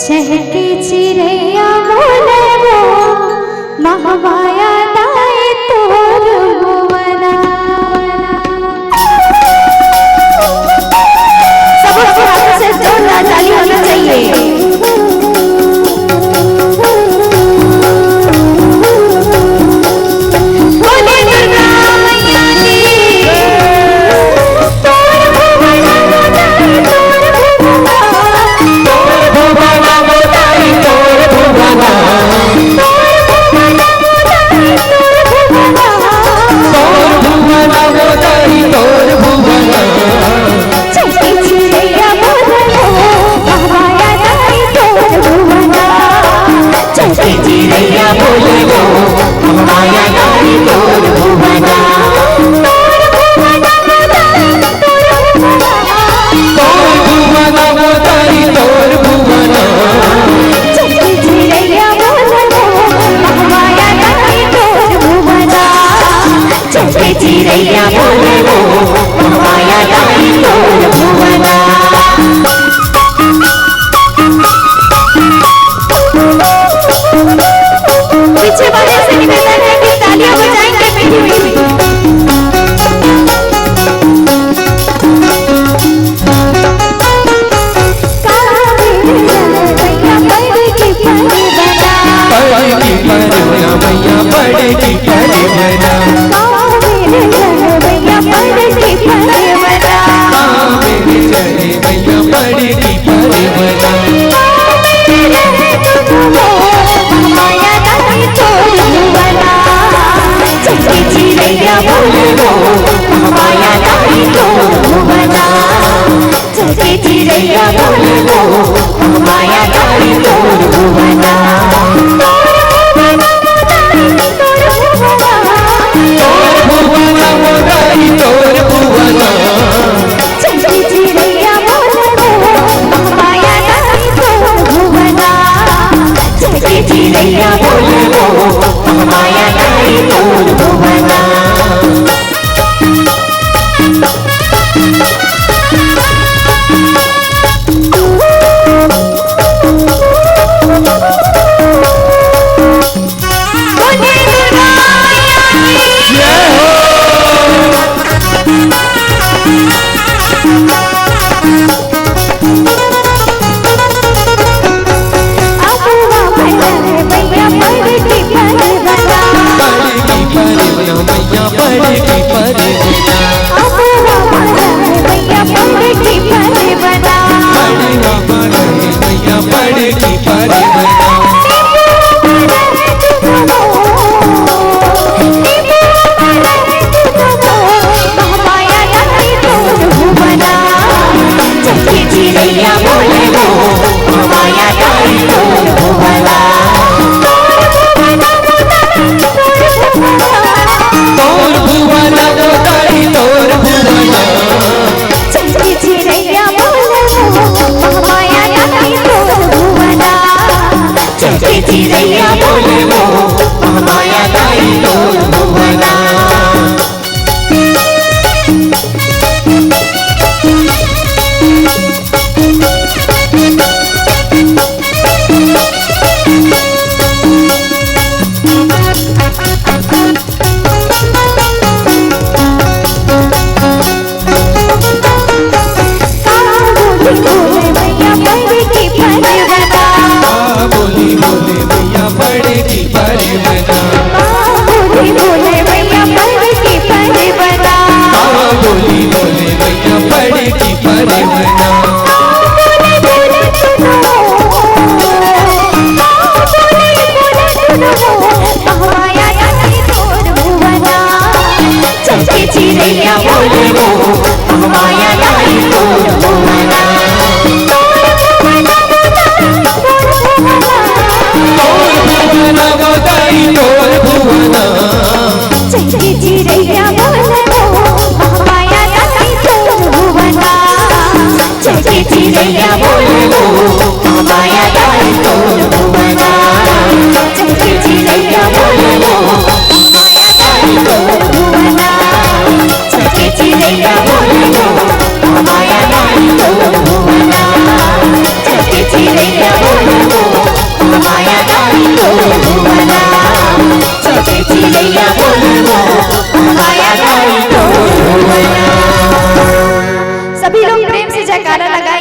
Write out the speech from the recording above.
चहके चिड़ैया बोलबो महामाया दाई तोर भुवना। सबके हाथ से जोरदार ताली होनी चाहिए। पीछे वाले से निवेदन है कि तालियां बजाएंगे बैठी हुई। चिड़ैया बोले वो महामाया दाई तोर भुवना। भुवना। चहके चिड़ैया बोले हो माया दाई तोर भुवना। चहके चिड़ैया बोले हो माया दाई तोर भुवना। चहके चिड़ैया बोले हो माया दाई तोर भुवना। चहके चिड़ैया बोले हो माया दाई तोर भुवना। चहके चिड़ैया बोले हो माया दाई तोर भुवना। चहके चिड़ैया बोले हो माया दाई तोर भुवना। सभी लोग प्रेम से जयकारा लगा